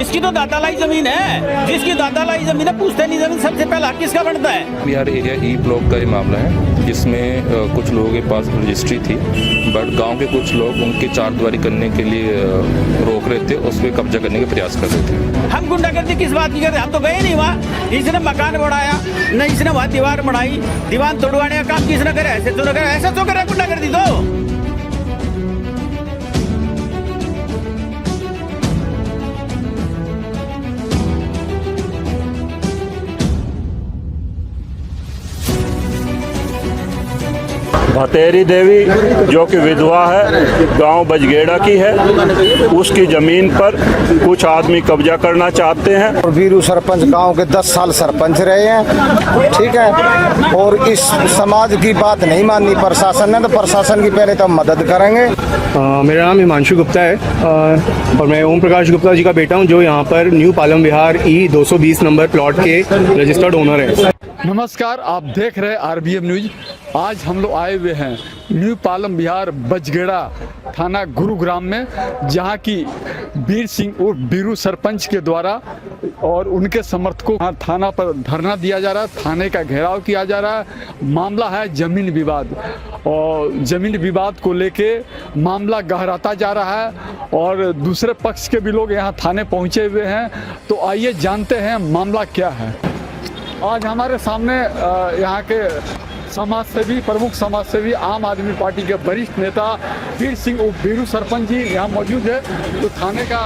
इसकी तो दादालाई जमीन है, जिसकी दादालाई जमीन है पुश्तैनी जमीन सबसे पहला किसका बनता है? बिहार एरिया ई ब्लॉक का ये मामला है, जिसमें कुछ लोगों के पास रजिस्ट्री थी, बट गांव के कुछ लोग उनकी चारदीवारी करने के लिए रोक रहे थे, उस पर कब्जा करने के प्रयास कर रहे थे। हम गुंडागर्दी किस बात की करते? हम तो गए नहीं वहाँ। इसने मकान बनाया, न इसने वहाँ दीवार बनाई, दीवार तोड़वाने का काम किसने करे? ऐसे तो न करे, ऐसा तो करे गुंडागर्दी तो। भतेरी देवी जो कि विधवा है, गांव बजगेड़ा की है, उसकी ज़मीन पर कुछ आदमी कब्जा करना चाहते हैं। और वीरू सरपंच गांव के 10 साल सरपंच रहे हैं, ठीक है। और इस समाज की बात नहीं मानी प्रशासन ने, तो प्रशासन की पहले तो मदद करेंगे। मेरा नाम हिमांशु गुप्ता है और मैं ओम प्रकाश गुप्ता जी का बेटा हूं, जो यहां पर न्यू पालम विहार ई 220 नंबर प्लॉट के रजिस्टर्ड ओनर हैं। नमस्कार, आप देख रहे हैं आरबीएम न्यूज। आज हम लोग आए हुए हैं न्यू पालम विहार बजगेड़ा थाना गुरुग्राम में, जहां की वीर सिंह और बीरू सरपंच के द्वारा और उनके समर्थकों को थाना पर धरना दिया जा रहा है, थाने का घेराव किया जा रहा है। मामला है जमीन विवाद, और जमीन विवाद को लेके मामला गहराता जा रहा है और दूसरे पक्ष के भी लोग यहाँ थाने पहुँचे हुए हैं। तो आइए जानते हैं मामला क्या है। आज हमारे सामने यहाँ के समाजसेवी, प्रमुख समाजसेवी, आम आदमी पार्टी के वरिष्ठ नेता वीर सिंह और बीरू सरपंच जी यहाँ मौजूद है। तो थाने का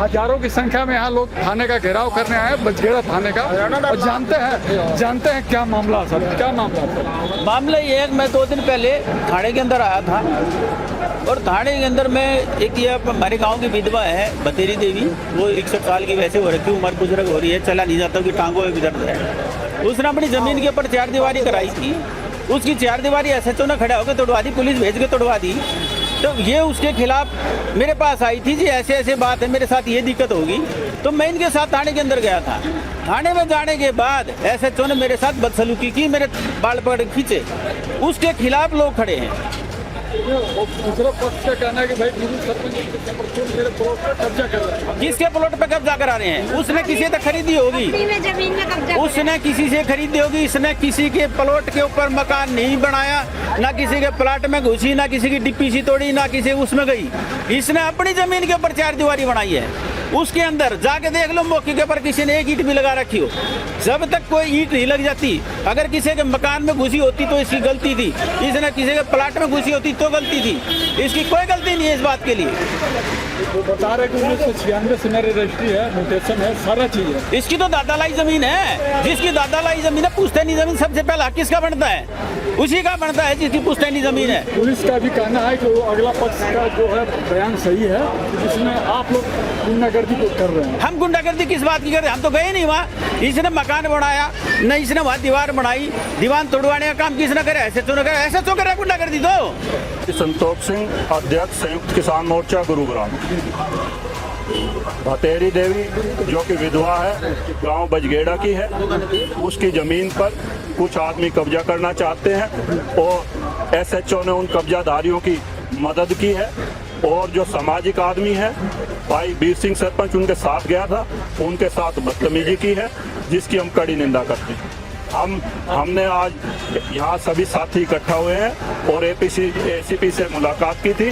हजारों की संख्या में यहाँ लोग थाने का घेराव करने आए हैं, बजगेड़ा थाने का, और जानते हैं क्या मामला सर, क्या मामला सर? मामला ये है कि मैं 2 दिन पहले थाने के अंदर आया था, और थाने के अंदर में एक ये हमारे गांव की विधवा है भतेरी देवी, वो 61 साल की वैसे हो रखी, उम्र बुजुर्ग हो रही है, चला नहीं जाता, कि टांगों में दर्द है। उसने अपनी ज़मीन के ऊपर चारदीवारी कराई थी, उसकी चारदीवारी एसएचओ ने खड़ा होकर तोड़वा दी, पुलिस भेज के तोड़वा दी। तो ये उसके खिलाफ मेरे पास आई थी जी, ऐसे ऐसे बात है, मेरे साथ ये दिक्कत होगी। तो मैं इनके साथ थाने के अंदर गया था। थाने में जाने के बाद एसएचओ ने मेरे साथ बदसलूकी की, मेरे बाल पकड़ खींचे, उसके खिलाफ लोग खड़े हैं। दूसरा पक्ष का कहना है कि भाई बीरू सरपंच मेरे प्लॉट पर कब्जा कर रहे हैं। किसके प्लॉट पे कब्जा करा रहे हैं? उसने किसी से खरीदी होगी, उसने किसी से खरीदी होगी। इसने किसी के प्लॉट के ऊपर मकान नहीं बनाया, ना किसी के प्लाट में घुसी, ना किसी की डीपीसी तोड़ी, ना किसी उसमें गई। इसने अपनी जमीन के ऊपर चारदीवारी बनाई है। उसके अंदर जाके देख लो, मौके के ऊपर किसी ने एक ईंट भी लगा रखी हो। जब तक कोई ईंट नहीं लग जाती, अगर किसी के मकान में घुसी होती तो इसकी गलती थी, इसने किसी के प्लाट में घुसी होती तो गलती थी, इसकी कोई गलती नहीं है इस बात के लिए। वो बता रहे कि 1996 से मेरी रजिस्ट्री है, म्यूटेशन है, सारा चीज है। इसकी तो दादालाई जमीन है, जिसकी दादालाई जमीन है पुश्तैनी जमीन सबसे पहला किसका बनता है? उसी का बनता है जिसकी पुश्तैनी जमीन है। पुलिस का भी कहना है कि वो अगला पक्ष का जो है बयान सही है, जिसमें आप लोग गुंडागर्दी को कर रहे हैं। हम गुंडागर्दी किस बात की करते? हम तो गए नहीं वहाँ। इसने मकान बनाया, न इसने वहाँ दीवार बनाई, दीवार तोड़वाने का काम किसने करे? ऐसे तो न करे, ऐसा तो करे गुंडागर्दी तो। संतोष सिंह, अध्यक्ष संयुक्त किसान मोर्चा गुरुग्राम। भतेरी देवी जो कि विधवा है, गांव बजगेड़ा की है, उसकी ज़मीन पर कुछ आदमी कब्जा करना चाहते हैं और एसएचओ ने उन कब्जाधारियों की मदद की है। और जो सामाजिक आदमी है, भाई वीर सिंह सरपंच उनके साथ गया था, उनके साथ बदतमीजी की है, जिसकी हम कड़ी निंदा करते हैं। हमने आज यहाँ सभी साथी इकट्ठा हुए हैं और एसीपी से मुलाकात की थी।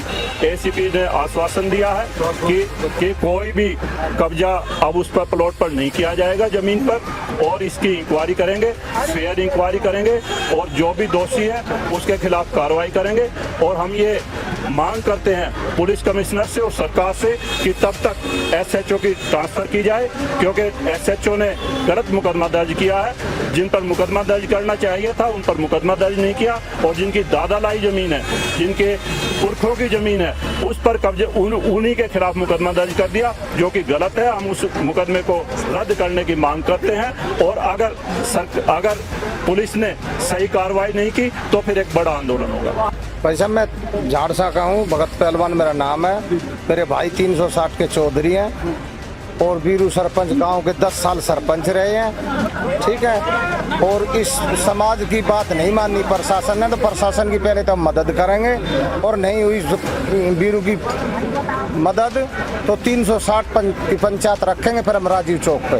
एसीपी ने आश्वासन दिया है कि कोई भी कब्जा अब उस पर प्लॉट पर नहीं किया जाएगा ज़मीन पर, और इसकी इंक्वायरी करेंगे, फेयर इंक्वायरी करेंगे, और जो भी दोषी है उसके खिलाफ कार्रवाई करेंगे। और हम ये मांग करते हैं पुलिस कमिश्नर से और सरकार से कि तब तक एसएचओ की ट्रांसफ़र की जाए, क्योंकि एसएचओ ने गलत मुकदमा दर्ज किया है। जिन पर मुकदमा दर्ज करना चाहिए था उन पर मुकदमा दर्ज नहीं किया, और जिनकी दादालाई ज़मीन है, जिनके पुरखों की ज़मीन है, उस पर कब्जे उन्हीं के खिलाफ मुकदमा दर्ज कर दिया, जो कि गलत है। हम उस मुकदमे को रद्द करने की मांग करते हैं, और अगर पुलिस ने सही कार्रवाई नहीं की तो फिर एक बड़ा आंदोलन होगा। भाई साहब, मैं झाड़सा का हूँ, भगत पहलवान मेरा नाम है। मेरे भाई 360 के चौधरी हैं। और बीरू सरपंच गांव के 10 साल सरपंच रहे हैं, ठीक है। और इस समाज की बात नहीं मानी प्रशासन ने, तो प्रशासन की पहले तो हम मदद करेंगे, और नहीं हुई बीरू की मदद तो 360 की पंचायत रखेंगे। फिर हम राजीव चौक पे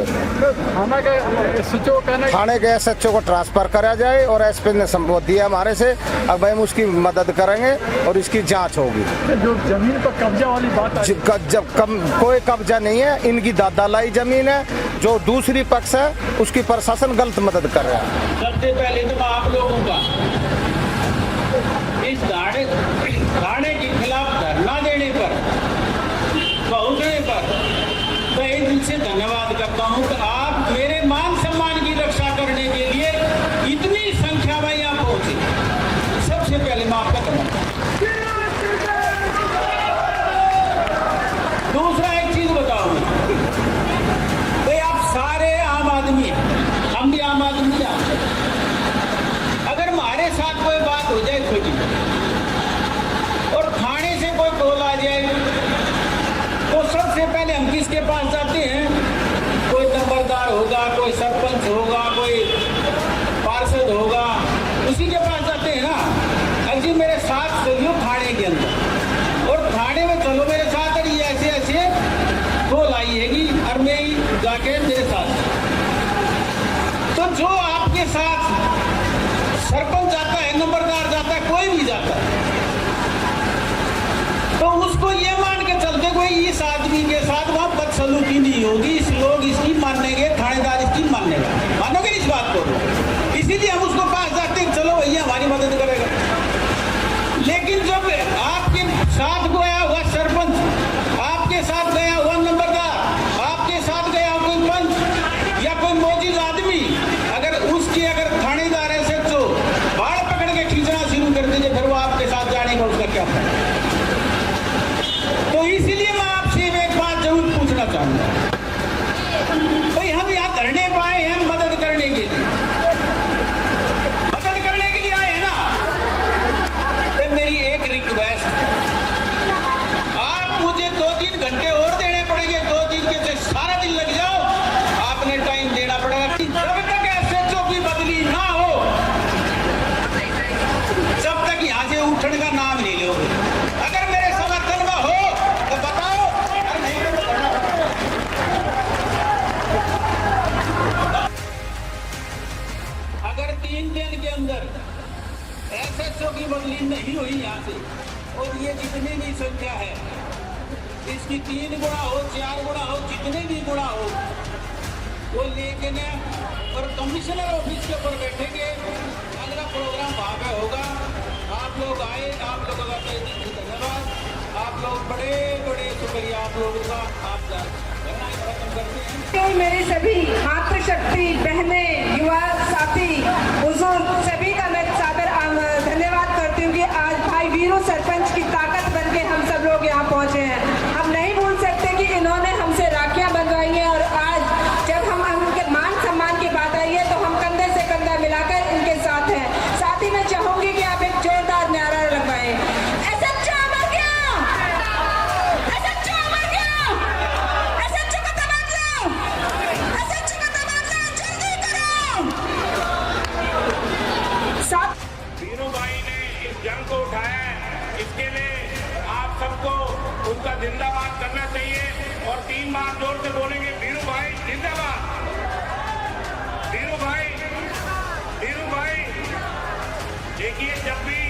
थाने के SHO को ट्रांसफर करा जाए, और SP ने संबोध दिया हमारे से, अब हम उसकी मदद करेंगे और इसकी जांच होगी। जो जमीन पर कब्जा वाली बात कोई कब्जा नहीं है, इनकी दादालाई जमीन है, जो दूसरी पक्ष है उसकी प्रशासन गलत मदद कर रहा है। सबसे पहले तो आप लोगों का इस थाने के खिलाफ धरना देने पर, पहुंचने पर मैं दिल से धन्यवाद करता हूं कि आप मेरे मान सम्मान की रक्षा करने के लिए इतनी संख्या में यहाँ पहुंचे। सबसे पहले मैं आपका धन्यवाद। दूसरा एक चीज बताऊं, भाई आप सारे आम आदमी हैं, हम भी आम आदमी हैं। अगर हमारे साथ कोई बात हो जाए छोटी, और थाने से कोई कॉल आ जाए, तो सबसे पहले हम किसके पास जाते हैं? कोई नंबरदार होगा, कोई सरपंच होगा, कोई पार्षद होगा, उसी के पास जाते हैं ना। अजी मेरे साथ चलियो थाने के अंदर, और थाने में चलो मेरे साथ, और ये ऐसे ऐसे कॉल आइएगी, और मैं ही जाके मेरे साथ। तो जो आपके साथ सरपंच जाता है, नंबरदार जाता है, कोई भी जाता है, तो उसको ये मान के चलते कोई इस आदमी के साथ वहां बदसलूकी नहीं होगी, इस लोग इसकी मानेंगे, थानेदार इसकी मानेगा, मानोगे इस बात को? इसीलिए हम उसको पास जाते हैं, चलो भैया हमारी मदद करेगा। लेकिन जब आपके साथ गया हुआ सरपंच, आपके साथ गया हुआ नंबरदार, आपके साथ गया हुआ कोई पंच या कोई मौजूद आदमी, अगर उसकी अगर थानेदार SHO बाढ़ पकड़ के खींचना शुरू कर दीजिए, फिर वो आपके साथ जाने का उसका क्या फायदा? तो इसीलिए मैं आपसे एक बात जरूर पूछना चाहूंगा, भाई हम यहाँ धरने पाए हैं मदद करने के लिए, मदद करने के लिए आए हैं ना। तो मेरी एक रिक्वेस्ट, आप मुझे 2-3 घंटे और देने पड़ेंगे, 2-3 के सारा दिन लग जाओ, आपने टाइम देना पड़ेगा। जब तक SHO की बदली ना हो, जब तक यहाँ से उठने का नाम नहीं लोगे। अगर मेरे समर्थन में हो तो बताओ, अगर नहीं तो अगर 3 दिन के अंदर SHO की बदली नहीं हुई यहाँ से, और ये जितनी भी संख्या है इसकी 3 गुना हो, 4 गुना हो, जितने भी गुना हो, वो लेके न और कमिश्नर ऑफिस के ऊपर बैठेंगे। अगला प्रोग्राम वहाँ पे होगा। आप लोग आए, आप लोगों का तहे दिल से धन्यवाद। आप लोग बड़े बड़े शुक्रिया आप लोगों का। आप धरना खत्म करते हैं। मेरी सभी मातृशक्ति बहनें, युवा साथी, बुजुर्ग सभी का मैं सादर धन्यवाद करती हूँ कि आज भाई वीरू सरपंच की ताकत बन के हम सब लोग यहाँ पहुँचे हैं। हम नहीं भूल सकते कि इन्होंने हमसे राखियाँ बंधवाई हैं, और आज जब हम उनके मान सम्मान की बात आई है तो हम कंधे से कंधा मिलाकर इनके साथ हैं। साथ ही मैं चाहूंगी कि आप एक जोरदार नारा लगवाएं, SHO अमर गया, SHO अमर गया, SHO का तबादला, SHO का तबादला जल्दी करो। वीरू भाई ने इस जंग को उठाया है, इसके लिए आप सबको उनका जिंदाबाद करना चाहिए, और 3 बार जोर से बोलेंगे, वीरू भाई जिंदाबाद, वीरू भाई, वीरू भाई। देखिए, जब भी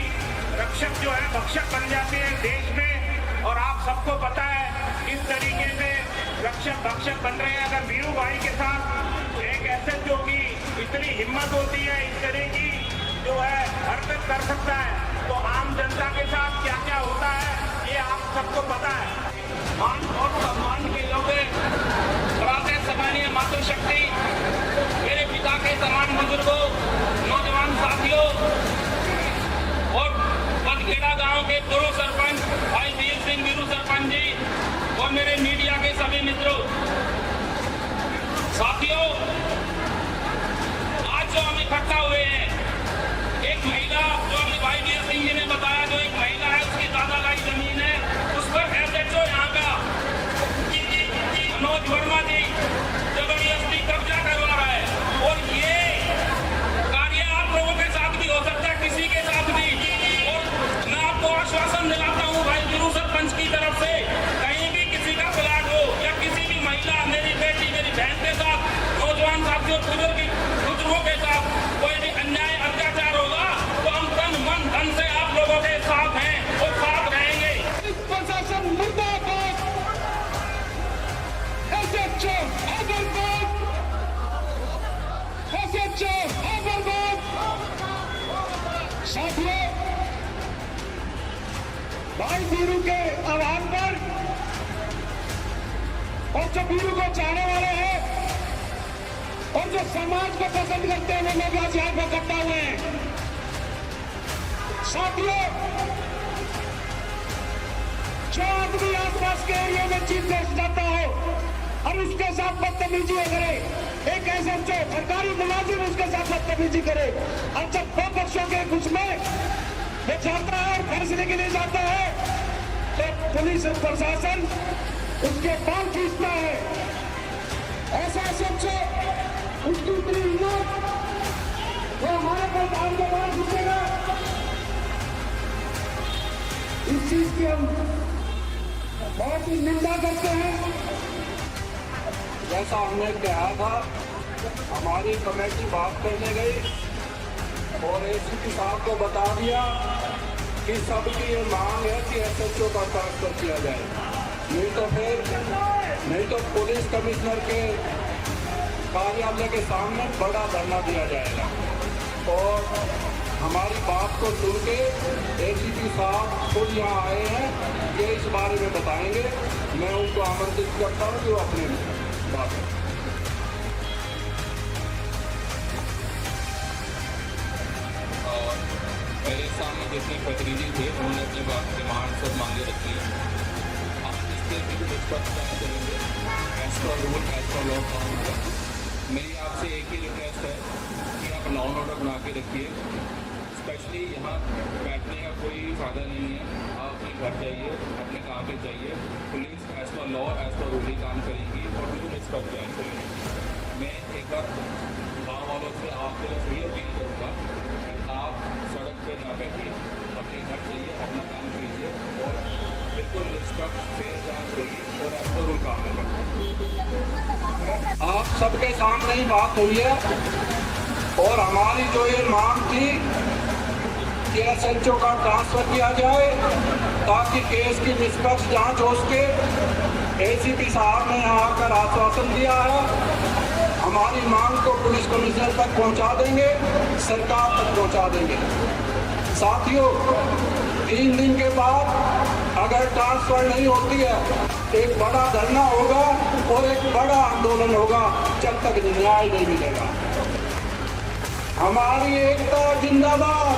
रक्षक जो है भक्षक बन जाते हैं देश में, और आप सबको पता है किस तरीके से रक्षक भक्षक बन रहे हैं। अगर वीरू भाई के साथ एक SHO की इतनी हिम्मत होती है, इस तरह की जो है हरकत कर सकता है, तो आम जनता के साथ क्या क्या होता है ये आप सबको पता है। मान और सम्मान के योग्य सम्मानीय मातृशक्ति, मेरे पिता के समान बुजुर्गों, नौजवान साथियों, और बजगेड़ा गांव के पूर्व सरपंच भाई वीर सिंह वीरू सरपंच जी, और मेरे मीडिया के सभी मित्रों, साथियों, आज जो हम इकट्ठा हुए हैं, एक महिला जो हमें भाई वीर सिंह जी ने बताया, जो एक महिला है उसकी दादा लाई जमीन है, उस पर SHO यहाँ का मनोज वर्मा भाई वीरू के आह्वान पर और जो वीरू को चाहने वाले हैं और जो समाज को पसंद करते हैं वो लोग आज यहाँ पर इकट्ठा हुए हैं। साथियों, जो आदमी आसपास के एरिया में चीफ गेस्ट जाता हो और उसके साथ बदतमीजी करे, एक एसएचओ सरकारी मुलाजिम उसके साथ बदतमीजी करे, और जब दो पक्षों के कुछ में वो जाता है और फैसले के लिए जाता है तो पुलिस प्रशासन उसके बाल खींचता है। ऐसा एसएचओ, उसकी इतनी हिम्मत, वो हमारे पर काम के बाल खींचेगा, इस चीज की हम बहुत ही निंदा करते हैं। जैसा हमने कहा था, हमारी कमेटी बात करने गई और एसीपी साहब को बता दिया कि सबकी ये मांग है कि एसएचओ का ट्रांसफर किया जाए, नहीं तो पुलिस कमिश्नर के कार्यालय के सामने बड़ा धरना दिया जाएगा। और हमारी बात को सुन के एसीपी साहब खुद यहाँ आए हैं, ये इस बारे में बताएंगे। मैं उनको आमंत्रित करता हूँ कि वो अपने बात करें। और मेरे सामने जितने प्रतिनिधि थे उन्होंने अपनी बात डिमांड सब मांगे रखी है। हम इसके भी निष्पक्ष काम करेंगे, एज पर रूल एज पर लॉ काम होगा। मेरी आपसे एक ही रिक्वेस्ट है कि आप लॉ एंड ऑर्डर बना के रखिए। स्पेशली यहाँ बैठने का कोई फायदा नहीं है, आप अपने घर जाइए, अपने काम पे जाइए। पुलिस एज पर लॉ एज पर रूल ही काम करेगी और बिल्कुल निष्पक्ष काम करेंगे। मैं एक बार गाँव वालों से आपके लिए यही अपील करूँगा कि आप सड़क पे ना बैठिए, अपने घर जाइए, अपना काम कीजिए और बिल्कुल निष्पक्ष फेयर जांच होगी और एज पर रूल काम होगा। आप सबके सामने ही बात हुई है और हमारी जो ये मांग थी कि एसएचओ का ट्रांसफर किया जाए ताकि केस की निष्पक्ष जांच हो सके। एसीपी साहब ने यहाँ आकर आश्वासन दिया है, हमारी मांग को पुलिस कमिश्नर तक पहुँचा देंगे, सरकार तक पहुँचा देंगे। साथियों, 3 दिन के बाद अगर ट्रांसफर नहीं होती है एक बड़ा धरना होगा और एक बड़ा आंदोलन होगा जब तक न्याय नहीं मिलेगा। हमारी एकता जिंदाबाद।